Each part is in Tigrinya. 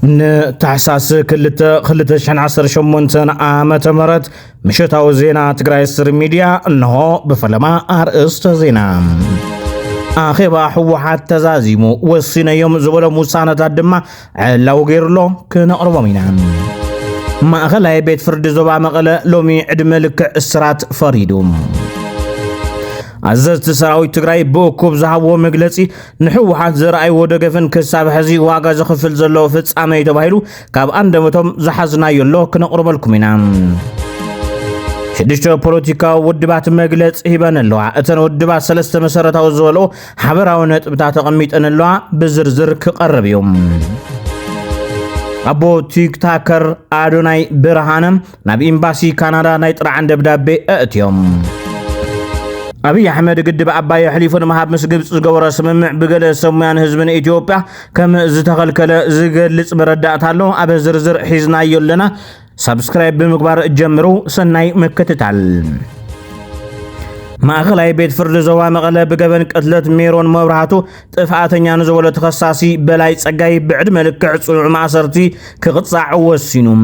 نتحساس كلتا شحن عصر شمونتن عامة مرت مشتاو زينا تقرأي السر ميديا انه بفلما ارئست زينا آخبا حوحات تزازيمو وصينا يوم زبولو موسانة الدماء علاو غيرلو كنا أربا مينا ما أغلى بيت فرد زبا مغلى لومي عدملك اسرات فريدوم عززت سراويت تግራይ بوكوب زهبو مغلصي نحوحات زرأي ودغفن كساب حزي واغا زخفل زلو فصامي تبايلو كاب اندمتم زحزنا يلو كنقربلكم ينا شدشتو بوليتيكا ودبات مغلص هبن اللوا اتن ودبات سلسته مسرتاو زولو حبراو نطبتا تقميطن اللوا بزرزر كقربيوم ابو تيك تاكر ادوناي برهانم ناب امباسي كندا ناي طرعن دبدابي اتيوم أبي أحمد قد بأبايا حليفون مهاب مسقبس زقورة سممع بقل سميان هزبن إثيوبيا كم زتغل كلا زقل لص بردات هالو أبا زرزر حيزنا يولنا سبسكرايب بمقبار جمرو سناي مكتتال ما أغلى بيت فرد زوا مغلى بقبن قتلت ميرون مبرهاتو طفعاتنيا نزولة تخصاصي بلاي صقاي بعد ملك عصنع معصرتي كقطع وسينوم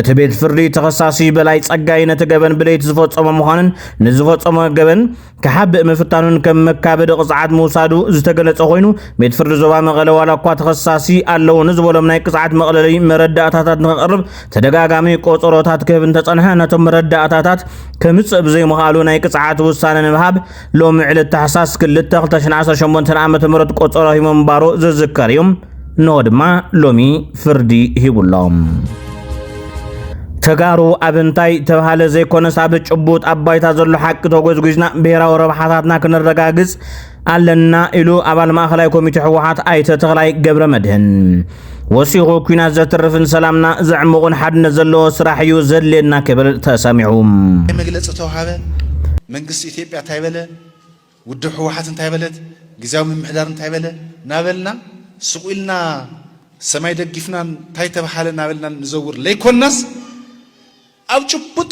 تبيت فردي تخصاصي بلاي صقاي نتقبن بليت زفوصم مخانن نزفوصم قبن كحب مفتانون كم مكابد قصعات موسادو زتقلص خوينو بيت فرد زوا مغلى ولا ኳ تخصاصي አለው نزولم ناي قصعات مغلى مرداتات نقرب تدغاغامي ቆጾሮታት ከብን ተጸንሐ ነቶም መረዳእታታት ከምጽብ ዘይ መሃሉ ናይ ቅጽዓት ውሳነ ንባብ ሎም ዕለት ተሐሳስ ክልተ 2018 ዓመተ ምህረት ቆጾሮ ሂሞም ባሮ ዝዝከርዮም ኖድማ ሎሚ ፍርዲ ሂቡሎም ተጋሩ አብንታይ ተባለ ዘይኮነስ አብ ጭቡጥ አባይታ ዘሎ ሐቅ ተጎዝጉዝና ብሔራዊ ረብሓታትና ክንረጋግጽ አለና ኢሉ አባል ማእከላይ ኮሚቴ ህወሓት አይተ ተኽላይ ገብረ መድህን ወሲኹ ኩናት ዘትርፍን ሰላምና ዘዕምቁን ሓድነት ዘለዎ ስራሕ እዩ ዘልየና ክብል ተሰሚዑም መግለጽ ተዋሃበ መንግስት ኢትዮጵያ ታይበለ ውድ ህወሓት ታይበለት ግዛው ምምሕዳር ታይበለ ናበልና ስቁልና ሰማይ ደግፍና ታይተባሃለ ናበልና ንዘውር ለይኮናስ ኣብ ጭቡጥ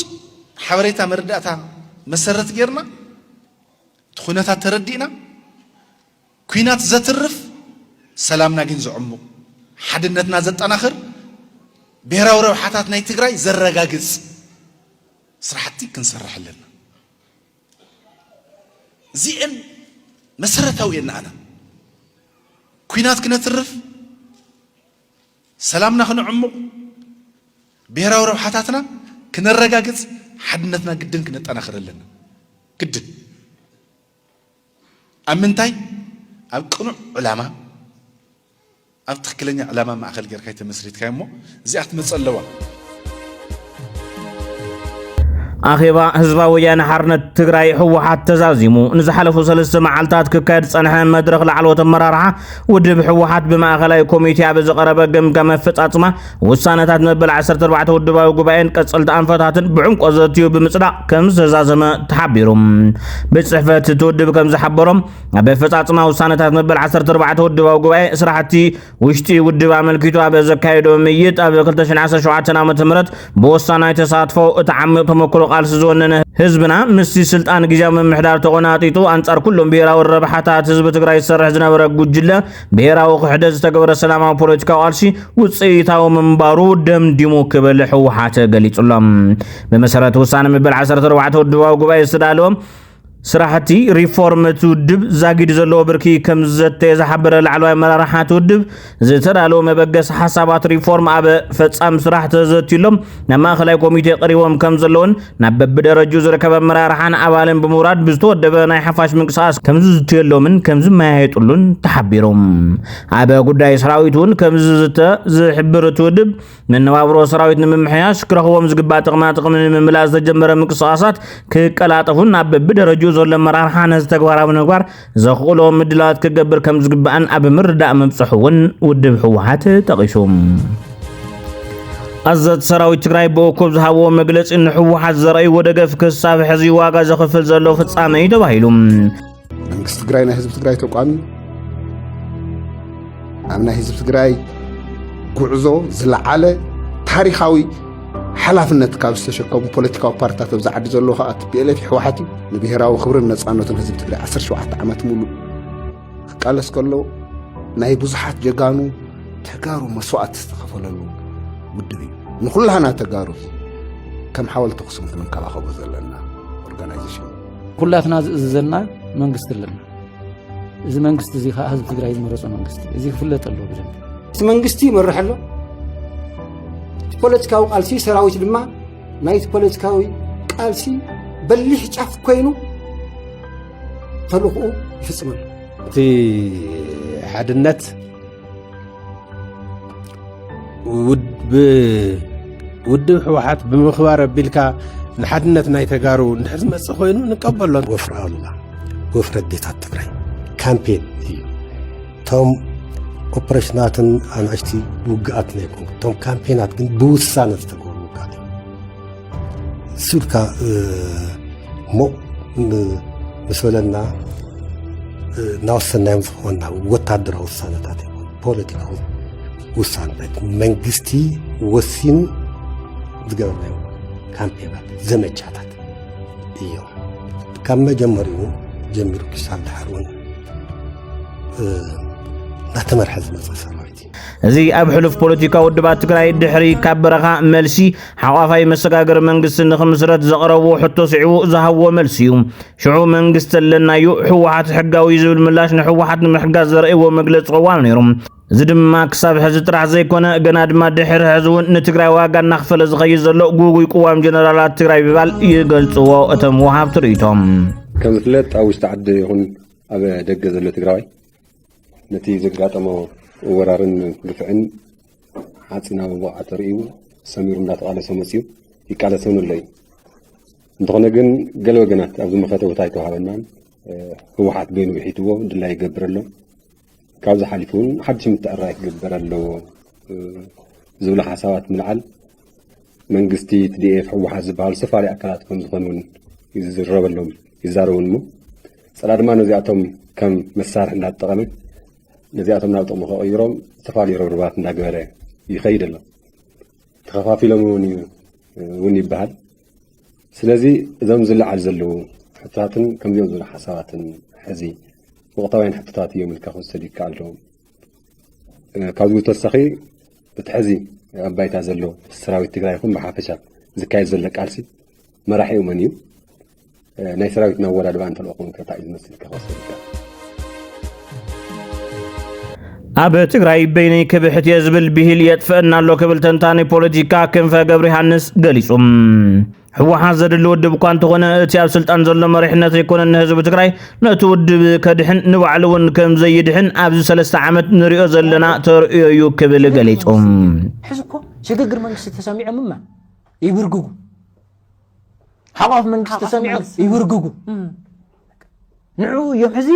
ሓበሬታ መርዳእታ መሰረት ጌርና ትኹነታት ተረዲእና ኩናት ዘትርፍ ሰላምና ግን ዘዕምቁ ሓድነትና ዘጠናኽር ብሔራዊ ረብሓታት ናይ ትግራይ ዘረጋግጽ ስራሕቲ ክንሰርሕ ኣለና زين مسرتاو ينانا كوينات كنترف سلامنا خنعمق بهراو روحاتاتنا كنرغاغص حدنتنا قدن كنطناخر لنا قدن امنتاي اب قنع علامه اب تخكلني علامه ما اخل غير كايت مسريت كايمو زيات مصلوا أخيبا حزبا ويان حرنت تግራይ ህወሓት ተዛዚሙ ንዝሓለፉ 3 መዓልታት ክካየድ ጸንሐ መድረኽ ለዓልወት መራርሓ ውድብ ህወሓት ብማእከላይ ኮሚቴ ኣብ ዝቐረበ ገምጋም ፈጻጽማ ውሳነታት መበል 14 ውድባዊ ጉባኤን ቀጽልቲ አንፈታትን ብዕምቆ ዘትዩ ብምጽዳቕ ከም ዝተዛዘመ ተሓቢሮም ብጽሕፈት ትውድብ ከም ዝሓበሮም ኣብ ፈጻጽማ ውሳነታት መበል 14 ውድባዊ ጉባኤ ስራሕቲ ውሽጢ ውድብ ኣመልኪቱ ኣብ ዘካየዶ ምይጥ ኣብ 2017 ዓመተ ምህረት ብወሳናይ ተሳትፎ እተዓሚቕ ተመክሮ ቃልስ ዝወነነ ህዝብና ምስቲ ስልጣን ግዚያዊ ምምሕዳር ተቆናጢጡ አንጻር ኩሎም ብሔራዊ ረብሓታት ህዝብ ትግራይ ዝሰርሕ ዝነበረ ጉጅለ ብሔራዊ ክሕደት ዝተገበረ ሰላማዊ ፖለቲካዊ ቃልሲ ውፅኢታዊ ምንባሩ ደምዲሙ ክብል ህወሓት ገሊጹሎም ብመሰረት ውሳነ መበል 14 ውድባዊ ጉባኤ ዝተዳለወ ስራሕቲ ሪፎርም ትውድብ ዛጊድ ዘለዎ ብርኪ ከም ዘተዘሓበረ ላዕለዋይ መራርሓ ትውድብ ዝተዳለወ መበገስ ሓሳባት ሪፎርም ኣብ ፈጻም ስራሕ ተዘትሎም ናብ ማእከላይ ኮሚቴ ቀሪቦም ከም ዘለውን ናብ በብደረጁ ዝርከበ መራርሓን ኣባልን ብምውራድ ብዝተወደበ ናይ ሓፋሽ ምንቅስቃስ ከም ዝትየሎምን ከም ዝማያየጡሉን ተሓቢሮም ኣብ ጉዳይ ሰራዊቱን ከም ዝሕብር ትውድብ መንዋብሮ ሰራዊት ንምምሕያሽ ክረኽቦም ዝግባእ ጥቕሚ ንምምላስ ተጀመረ ምንቅስቃሳት ክቀላጠፉን ናብ በብደረጁ ዘሎ መራርሓ ነዝ ተግባራዊ ነግባር ዘኽእሎ ምድላት ክገብር ከም ዝግባእን ኣብ ምርዳእ መብጽሑውን ውድብ ህወሓት ጠቒሶም ኣዘት ሰራዊት ትግራይ በኦኮብ ዝሃቦ መግለጺ ንህወሓት ዘርአይ ወደገፍ ክሳብ ሕዚ ዋጋ ዘኽፍል ዘሎ ፍጻመ ተባሂሉ መንግስት ትግራይ ናይ ህዝብ ትግራይ ተቋሚ ኣብ ናይ ህዝብ ትግራይ ጉዕዞ ዝለዓለ ታሪኻዊ حلافنت كابس تشكم بوليتيكا بارتات بزعد زلو خات بيلف حوحتي نبهراو خبر نصانوت حزب تግራይ 17 ዓመት ሙሉ ቃለስ ከሎ ናይ ብዙሓት ጀጋኑ ተጋሩ መስዋዕት ዝተኸፈለሉ ውድብ እዩ ንኩላና ተጋሩ ከም ሓወልቲ ኣክሱም ክንከባኸቦ ዘለና ኦርጋናይዜሽን ኩላትና ዝእዘዘልና መንግስቲ ኣለና እዚ መንግስቲ እዚ ከዓ ህዝቢ ትግራይ ዝመረፆ መንግስቲ እዚ ክፍለጥ ኣለዎ ብደንብ እዚ መንግስቲ ይመርሕ ኣሎ ፖለቲካዊ ቃልሲ ሰራዊት ድማ ናይቲ ፖለቲካዊ ቃልሲ በሊሕ ጫፍ ኮይኑ ተልእኽኡ ይፍፅም ኣሎ እቲ ሓድነት ውድብ ሕወሓት ብምኽባር ኣቢልካ ንሓድነት ናይ ተጋሩ እንድሕር ዝመፅእ ኮይኑ ንቀበሎ ወፍሪ ኣሉላ ወፍሪ ኣዴታት ትግራይ ካምፔን እዩ እቶም ኦፕሬሽናትን ኣናእሽቲ ውግኣት ናይኮኑ እቶም ካምፔናት ግን ብውሳነ ዝተገብሩ ውግኣት እዩ ስልካ እሞ ምስ በለና ናወሰናዮም ዝኾና ወታደራዊ ውሳነታት ይኮኑ ፖለቲካዊ ውሳነታት መንግስቲ ወሲኑ ዝገበርናዮ ካምፔናት ዘመቻታት እዮም ካብ መጀመሪኡ ጀሚሩ ክሳብ ድሓር እውን ናተመርሐ ዝመፀ ሰራዊት እዩ እዚ ኣብ ሕሉፍ ፖለቲካ ውድባት ትግራይ ድሕሪ ካብ በረኻ መልሲ ሓቋፋይ መሰጋገር መንግስቲ ንኽምስረት ዘቕረቡ ሕቶ ስዒቡ ዝሃብዎ መልሲ እዩ ሽዑ መንግስቲ ኣለና እዩ ሕወሓት ሕጋዊ ዝብል ምላሽ ንሕወሓት ንምሕጋዝ ዘርእይዎ መግለፂ ቅዋም ነይሩ እዚ ድማ ክሳብ ሕዚ ጥራሕ ዘይኮነ ገና ድማ ድሕሪ ሕዚ እውን ንትግራይ ዋጋ እናኽፈለ ዝኸይድ ዘሎ ጉጉይ ቅዋም ጀነራላት ትግራይ ብባል ይገልፅዎ እቶም ወሃብ ትርኢቶም ከም ዝፍለጥ ኣብ ውሽጢ ዓዲ ይኹን ኣብ ደገ ዘሎ ትግራዋይ ነቲ ዘጋጠሞ ወራርን ግፍዕን ሓፂናዊ ብቕዓት ርእዩ ሰሚሩ እንዳተቃለሰ መፅዩ ይቃለሰውን ኣሎ እዩ እንተኾነ ግን ገለ ወገናት ኣብ ዝመኸተ ቦታ ይተዋሃበናን ህወሓት በይኑ ውሒትዎ ድላይ ይገብር ኣሎ ካብዚ ሓሊፉ እውን ሓድሽ ምትዕራይ ክግበር ኣለዎ ዝብሉ ሓሳባት ምልዓል መንግስቲ TDF ህወሓት ዝበሃሉ ዝተፈላለዩ ኣካላት ከም ዝኾኑ እውን ይዝረበሎም ይዛረቡን እሞ ፀላ ድማ ነዚኣቶም ከም መሳርሒ እንዳተጠቐመ ነዚኣቶም ናብ ጥቕሚ ከቐይሮም ዝተፈላለዩ ርብርባት እንዳገበረ ይኸይድ ኣሎ ተኸፋፊሎም እውን ይበሃል ስለዚ እዞም ዝለዓል ዘለዉ ሕቶታትን ከምዚኦም ዝበሉ ሓሳባትን ሕዚ ወቕታውያን ሕቶታት እዮም ኢልካ ክወሰድ ይከኣል ዶ ካብዚ ተወሳኺ እቲ ሕዚ ኣብ ባይታ ዘሎ ሰራዊት ትግራይ ይኹን ብሓፈሻ ዝካየድ ዘሎ ቃልሲ መራሒኡ መን እዩ ናይ ሰራዊት ናወዳድባ እንተልእኹም እንታይ እዩ ዝመስል ኢልካ ክወሰድ ይከኣል ኣብ ትግራይ በይነይ ክብሕት የዝብል ብሂል የጥፍአና ኣሎ ክብል ተንታኒ ፖለቲካ ክንፈ ገብረ ዮሃንስ ገሊጹ ሕወሓት ዘድሊ ውድብ እኳ እንተኾነ እቲ ኣብ ስልጣን ዘሎ መሪሕነት ኣይኮነን ንህዝቢ ትግራይ ነቲ ውድብ ከድሕን ንባዕሉ እውን ከም ዘይድሕን ኣብዚ 3 ዓመት ንሪኦ ዘለና ተርእዮ እዩ ክብል ገሊጹ ሕዚ እኮ ሽግግር መንግስቲ ተሰሚዖም እማ ይብርግጉ ሓቋፍ መንግስቲ ተሰሚዖም ይብርግጉ ንዑ እዮም ሕዚ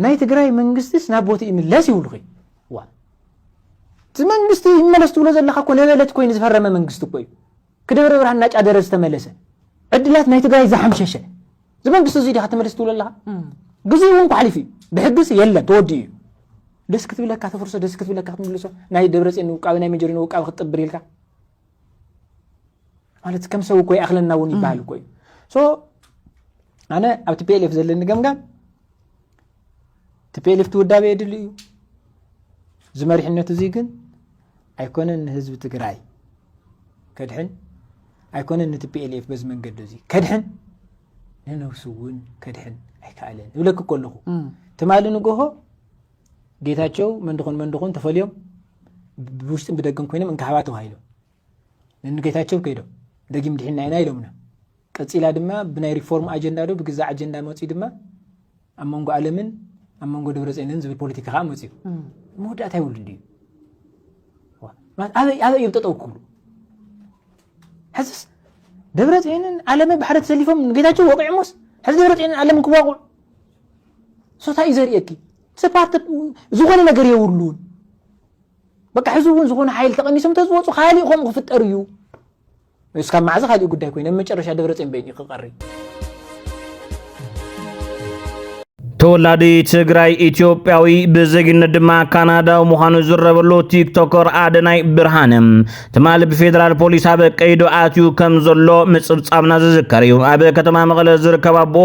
ናይ ትግራይ መንግስትስ ናብ ቦታኡ ይምለስ ይብሉ ኸ ዋ እቲ መንግስቲ ይመለስ ትብሎ ዘለኻ እኮ ነበለት ኮይኑ ዝፈረመ መንግስቲ እኮ እዩ ክደብረ ብርሃን እናጫደረ ዝተመለሰ ዕድላት ናይ ትግራይ ዝሓምሸሸ እዚ መንግስቲ እዚ ዲኻ ተመለስ ትብሎ ኣለኻ ግዜ እውን ኩሓሊፍ እዩ ብሕግስ የለን ተወዲኡ እዩ ደስ ክትብለካ ተፍርሶ ደስ ክትብለካ ክትምልሶ ናይ ደብረፅዮን ውቃቢ ናይ መጀሪኖ ውቃቢ ክትጥብር ኢልካ ማለት ከም ሰብ እኮ ይኣኽለና እውን ይበሃል እኮ እዩ ሶ ኣነ ኣብ TPLF ዘለኒ ገምጋም TPLF ትውዳበ የድል እዩ ዝመሪሕነት እዚ ግን ኣይኮነን ንህዝቢ ትግራይ ከድሕን ኣይኮነን ንTPLF በዚ መንገዲ እዚ ከድሕን ንነብሱ እውን ከድሕን ኣይከኣለን ይብለክ ከለኹ ትማሊ ንጎሆ ጌታቸው መንድኹን ተፈልዮም ብውሽጥን ብደገን ኮይኖም እንካሓባ ተባሂሎም ንጌታቸው ከይዶም ደጊም ድሕና ኢና ኢሎምና ቀፂላ ድማ ብናይ ሪፎርም ኣጀንዳ ዶ ብግዛእ ኣጀንዳ መፅኡ ድማ ኣብ መንጎ ዓለምን ኣብ መንጎ ደብረፅዮንን ዝብል ፖለቲካ ከዓ መፅኡ መወዳእታ ይውሉ እንድዩ ኣበይ እዮም ጠጠው ክብሉ ሕዝስ ደብረፅዮንን ዓለምን ብሓደ ተሰሊፎም ንጌታቸው ወቂዖሞስ ሕዚ ደብረፅዮንን ዓለምን ክዋቅዑ ሶታ እዩ ዘርእየኪ ሰፓርት ዝኾነ ነገር የውሉን በቃ ሕዚ እውን ዝኾነ ሓይል ተቐኒሶም ተዝወፁ ካሊእ ከምኡ ክፍጠር እዩ እስካብ ማዕዚ ካሊእ ጉዳይ ኮይኑ መጨረሻ ደብረፅዮን በይኑ ክቐሪ ተወላዲ ትግራይ ኢትዮጵያዊ በዜግነት ድማ ካናዳው ምዃኑ ዝረበሎ ቲክቶከር አዶናይ ብርሃነ ትማል ብፌደራል ፖሊስ አበ ቀይዶ አትዩ ከም ዘሎ ምጽብጻብና ዝዝከር እዩ አበ ከተማ መቀለ ዝርከብ አቦ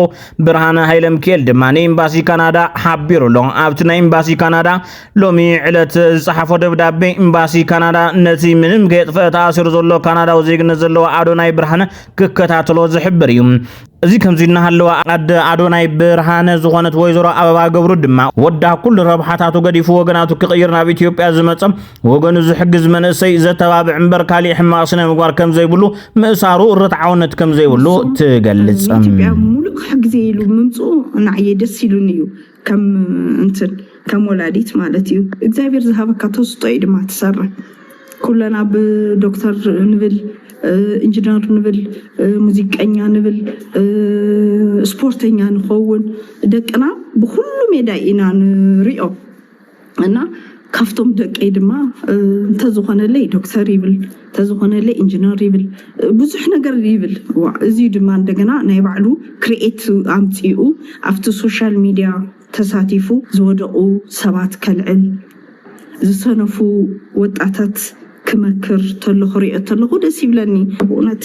ብርሃነ ሃይለ ሚካኤል ድማ ኤምባሲ ካናዳ ሓቢሩሎ ኣብቲ ናይ ኤምባሲ ካናዳ ሎሚ ዕለት ዝጽሓፎ ደብዳቤ ኤምባሲ ካናዳ ነቲ ምንም ገጥፈት ኣሲሩ ዘሎ ካናዳው ዜግነት ዘለዎ አዶናይ ብርሃነ ክከታተሎ ዝሕብር እዩ እዚ ከምዚና ሃለዋ አደ አዶናይ ብርሃነ ዝኾነት ወይዘሮ አበባ ገብሩ ድማ ወዳ ኩል ረብሓታቱ ገዲፉ ወገናቱ ክቅይር ናብ ኢትዮጵያ ዝመጸም ወገኑ ዝሕግዝ መንእሰይ ዘተባብዕ እምበር ካሊ ሕማቅ ስነ ምግባር ከም ዘይብሉ ምእሳሩ ርትዓውነት ከም ዘይብሉ ትገልጽ ኢትዮጵያ ሙሉእ ክሕግዝ ኢሉ ምምጹ ንዓየ ደስ ኢሉኒ እዩ ከም ወላዲት ማለት እዩ እግዚአብሔር ዝሃበካ ተስጦ ድማ ትሰርሕ ኩለና ብዶክተር ንብል ኢንጂነር ንብል ሙዚቀኛ ንብል ስፖርተኛ ንኸውን ደቅና ብኩሉ ሜዳ ኢና ንሪኦ እና ካፍቶም ደቀይ ድማ እንተዝኾነለይ ዶክተር ይብል እንተዝኾነለይ ኢንጂነር ይብል ብዙሕ ነገር ይብል እዚ ድማ እንደገና ናይ ባዕሉ ክሪኤት ኣምፂኡ ኣብቲ ሶሻል ሚዲያ ተሳቲፉ ዝወደቁ ሰባት ከልዕል ዝሰነፉ ወጣታት ክመክር ተለኹ ሪኦ ተለኹ ደስ ይብለኒ ብእውነት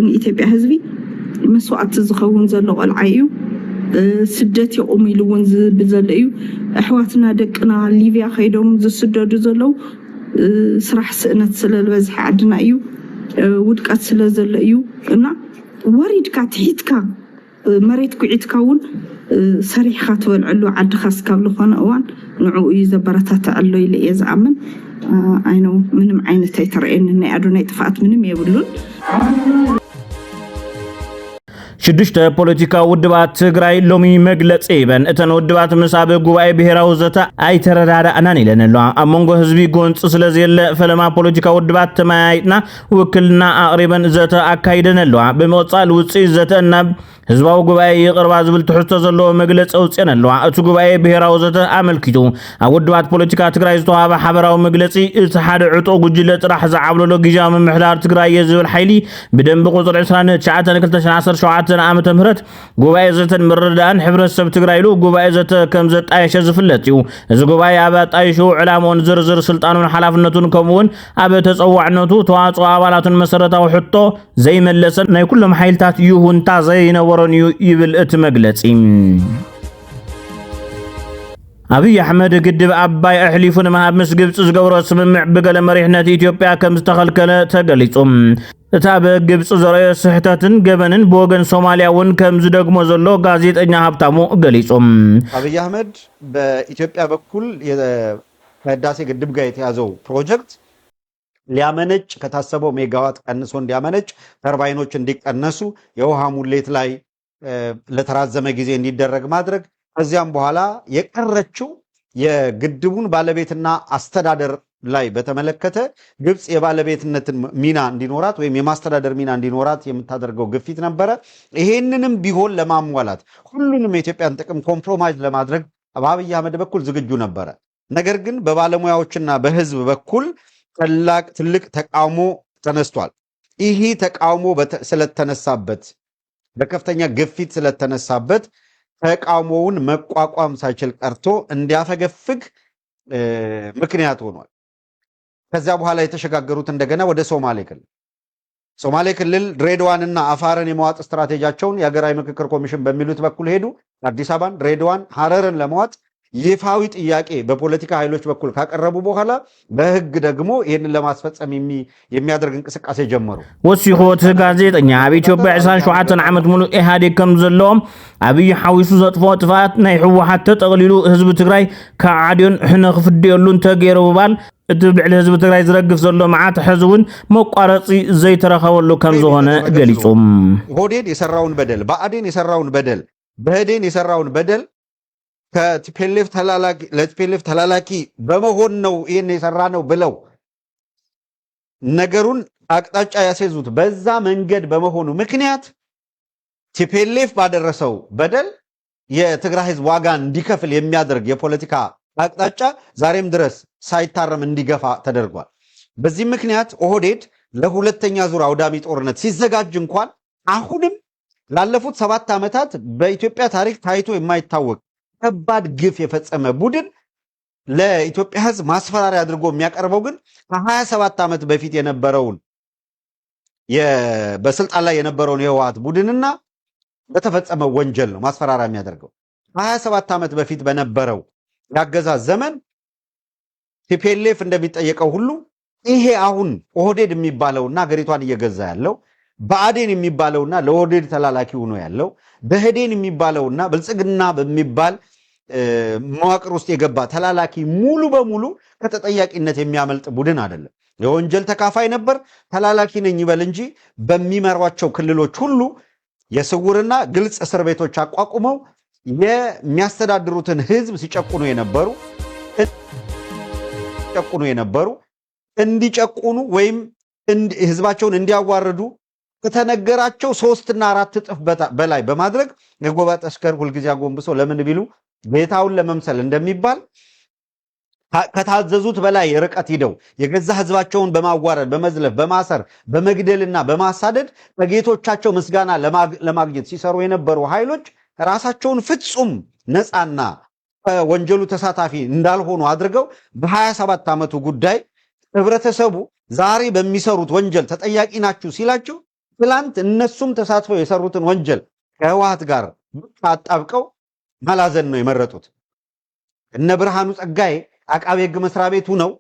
ንኢትዮጵያ ህዝቢ መስዋዕቲ ዝኸውን ዘሎ ቆልዓ እዩ ስደት ይቁም ኢሉ እውን ዝብል ዘሎ እዩ ኣሕዋትና ደቅና ሊብያ ከይዶም ዝስደዱ ዘለው ስራሕ ስእነት ስለዝበዝሐ ዓድና እዩ ውድቀት ስለ ዘሎ እዩ እና ወሪድካ ትሒትካ መሬት ኩዒትካ እውን ሰሪሕካ ትበልዕሉ ዓድኻ ስካብ ዝኾነ እዋን ንዕኡ እዩ ዘበረታትዐሎ ኢለ እየ ዝኣምን አይኖ ምንም አይነት አይተረአን እና አዶናይ ጥፋት ምንም የብሉን ሽድሽተ ፖለቲካ ውድባት ትግራይ ሎሚ መግለጽ ይበን እተን ውድባት ምሳበ ጉባኤ ብሔራዊ ዘተ አይተረዳዳእናን ይለነሉ አሞንጎ ህዝቢ ጎንጽ ስለዘለ ፈለማ ፖለቲካ ውድባት ተማያይና ውክልና አቅሪበን ዘተ አካይደነሉ በመወጻል ውጽ ዘተና ህዝባዊ ጉባኤ ይቅርባ ዝብል ትሕቶ ዘሎ መግለጽ አውጽነሉ እቲ ጉባኤ ብሔራዊ ዘተ አመልኪቱ ውድባት ፖለቲካ ትግራይ ዝተዋሃበ ሓበራዊ መግለጺ እቲ ሓደ ዕጦ ጉጅለ ጥራሕ ዝዓብለሎ ጊዜያዊ ምምሕዳር ትግራይ የዝብል ሓይሊ ብደንብ ቁጥር 29/2017 ዓመተ ምህረት ጉባኤ ዘተን ምርዳን ሕብረተሰብ ትግራይ ሉ ጉባኤ ዘተ ከም ዘጣየሸ ዝፍለጥ እዩ እዚ ጉባኤ አበ ጣይሹ ዕላማውን ዝርዝር ስልጣኑን ሓላፍነቱን ከምውን አበ ተጸዋዕነቱ ተዋጽኦ አባላቱን መሰረታዊ ሕቶ ዘይመለሰን ናይ ኩሎም ሓይልታት ይሁንታ ዘይነበረን ይብል እቲ መግለጺ አብይ አሕመድ ግድብ አባይ አሕሊፉ ንመሃብ ምስ ግብጽ ዝገብሮ ስምምዕ ብገለ መሪሕነት ኢትዮጵያ ከም ዝተኸልከለ ተገሊጹ እታ በግብጽ ዘረየ ስህተትን ገበንን በወገን ሶማሊያውን ከም ዝደግሞ ዘሎ ጋዜጠኛ ሀብታሙ ገሊጹ አብይ አህመድ በኢትዮጵያ በኩል የህዳሴ ግድብ ጋር የተያዘው ፕሮጀክት ሊያመነጭ ከታሰበው ሜጋዋት ቀንሶ እንዲያመነጭ ተርባይኖች እንዲቀነሱ የውሃ ሙሌት ላይ ለተራዘመ ጊዜ እንዲደረግ ማድረግ ከዚያም በኋላ የቀረችው የግድቡን ባለቤትና አስተዳደር ላይ በተመለከተ ግብጽ የባለቤትነትን ሚና እንዲኖራት ወይም የማስተዳደር ሚና እንዲኖራት የምታደርገው ግፊት ነበረ ይሄንንም ቢሆን ለማሟላት ሁሉንም የኢትዮጵያን ጥቅም ኮምፕሮማይዝ ለማድረግ አብይ አህመድ በኩል ዝግጁ ነበረ ነገር ግን በባለሙያዎችና በህዝብ በኩል ትልቅ ተቃውሞ ተነስቷል ይሄ ተቃውሞ ስለተነሳበት በከፍተኛ ግፊት ስለተነሳበት ተቃውሞውን መቋቋም ሳይችል ቀርቶ እንዲያፈገፍግ ምክንያት ሆኗል ከዚያ በኋላ የተሸጋገሩት እንደገና ወደ ሶማሌ ክልል ድሬዳዋንና አፋርን የመዋጥ ስትራቴጂያቸውን የሀገራዊ ምክክር ኮሚሽን በሚሉት በኩል ሄዱ አዲስ አበባን ድሬዳዋን ሐረርን ለመዋጥ ይፋዊ ጥያቄ በፖለቲካ ኃይሎች በኩል ካቀረቡ በኋላ በህግ ደግሞ ይሄንን ለማስፈጸም የሚያደርግ እንቅስቃሴ ጀመሩ ወሲሆት ጋዜጠኛ ኢትዮጵያ 27 ዓመት ሙሉ ኢህአዴግ ከም ዘለዎም አብይ ሓዊሱ ዘጥፎ ጥፋት ናይ ህወሓት ተጠቅሊሉ ህዝብ ትግራይ ከዓድዮን ሕነ ክፍድየሉን ተገይሩ ባል እቲ ብዕሊ ህዝብ ትግራይ ዝረግፍ ዘሎ መዓት ሕዝውን መቋረፂ ዘይተረኸበሉ ከም ዝኾነ ገሊጹ ሆዴድ የሰራውን በደል ብአዴን የሰራውን በደል በህዴን የሰራውን በደል ለቲፒኤልኤፍ ተላላኪ በመሆን ነው ይሄን የሰራ ነው ብለው ነገሩን አቅጣጫ ያስይዙት በዛ መንገድ በመሆኑ ምክንያት ቲፒኤልኤፍ ባደረሰው በደል የትግራይ ህዝብ ዋጋ እንዲከፍል የሚያደርግ የፖለቲካ አቅጣጫ ዛሬም ድረስ ሳይታረም እንዲገፋ ተደርጓል በዚህ ምክንያት ኦህዴድ ለሁለተኛ ዙር አውዳሚ ጦርነት ሲዘጋጅ እንኳን አሁንም ላለፉት 7 ዓመታት በኢትዮጵያ ታሪክ ታይቶ የማይታወቅ ከባድ ግፍ የፈጸመ ቡድን ለኢትዮጵያ ሕዝብ ማስፈራሪያ አድርጎ የሚያቀርበው ግን ከ27 ዓመት በፊት የነበረውን በስልጣን ላይ የነበረውን የህወሓት ቡድንና በተፈጸመው ወንጀል ነው ማስፈራሪያ የሚያደርገው። 27 ዓመት በፊት በነበረው ያገዛዝ ዘመን ቲፒኤልኤፍ እንደሚጠየቀው ሁሉ ይሄ አሁን ኦህዴድ የሚባለውና ሀገሪቷን እየገዛ ያለው ብአዴን የሚባለውና ለኦህዴድ ተላላኪ ሆኖ ያለው በህዴን የሚባለውና ብልጽግና በሚባል መዋቅር ውስጥ የገባ ተላላኪ ሙሉ በሙሉ ከተጠያቂነት የሚያመልጥ ቡድን አይደለም። የወንጀል ተካፋይ ነበር። ተላላኪ ነኝ ይበል እንጂ በሚመሯቸው ክልሎች ሁሉ የስውርና ግልጽ እስር ቤቶች አቋቁመው የሚያስተዳድሩትን ህዝብ ሲጨቁኑ የነበሩ እንዲጨቁኑ ወይም ህዝባቸውን እንዲያዋርዱ ከተነገራቸው 3 እና 4 እጥፍ በላይ በማድረግ የጎበጥ አሽከር ሁልጊዜ አጎንብሶ ለምን ቢሉ ጌታውን ለመምሰል እንደሚባል ከታዘዙት በላይ ርቀት ሂደው የገዛ ህዝባቸውን በማዋረድ በመዝለፍ በማሰር በመግደልና በማሳደድ ከጌቶቻቸው ምስጋና ለማግኘት ሲሰሩ የነበሩ ኃይሎች ራሳቸውን ፍጹም ነፃና ወንጀሉ ተሳታፊ እንዳልሆኑ አድርገው በ27 ዓመቱ ጉዳይ ህብረተሰቡ ዛሬ በሚሰሩት ወንጀል ተጠያቂ ናችሁ ሲላቸው ትላንት እነሱም ተሳትፈው የሰሩትን ወንጀል ከህወሓት ጋር አጣብቀው ማላዘን ነው የመረጡት። እነ ብርሃኑ ጸጋዬ አቃቤ ህግ መስሪያ ቤቱ ነው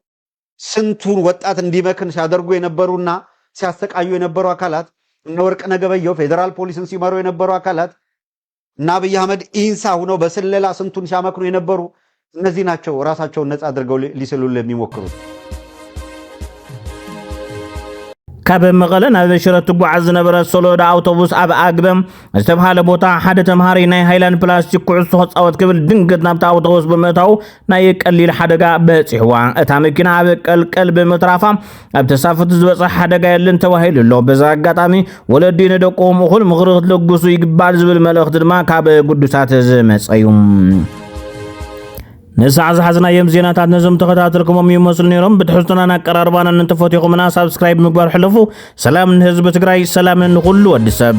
ስንቱን ወጣት እንዲመክን ሲያደርጉ የነበሩና ሲያሰቃዩ የነበሩ አካላት፣ እነ ወርቅነህ ገበየሁ ፌዴራል ፖሊስን ሲመሩ የነበሩ አካላት እና አብይ አህመድ ኢንሳ ሆነው በስለላ ስንቱን ሲያመክኑ የነበሩ እነዚህ ናቸው ራሳቸውን ነፃ አድርገው ሊስሉል የሚሞክሩት። ካብ መቐለ ናብ ሽረ ትጓዓዝ ዝነበረት ሶሎዳ ኣውቶቡስ ኣብ ኣግበም ዝተባሃለ ቦታ ሓደ ተምሃሪ ናይ ሃይላንድ ፕላስቲክ ኩዕሶ ክፃወት ክብል ድንገት ናብቲ ኣውቶቡስ ብምእታው ናይ ቀሊል ሓደጋ በፂሕዋ። እታ መኪና ኣብ ቀልቀል ብምትራፋ ኣብ ተሳፈርቲ ዝበፅሕ ሓደጋ የለን ተባሂሉ ኣሎ። በዛ ኣጋጣሚ ወለዲ ንደቆም እኹል ምኽሪ ክትለግሱ ይግባእ ዝብል መልእኽቲ ድማ ካብ ቅዱሳት ዝመፀ እዩ። نسعى زحزنا يوم زينات نزم تخاطركم يمسل نيرم بتحسنا نقراربانا ننتفوت يقومنا سبسكرايب مقبار حلفو سلام من حزب تግራይ سلام من كل ود سب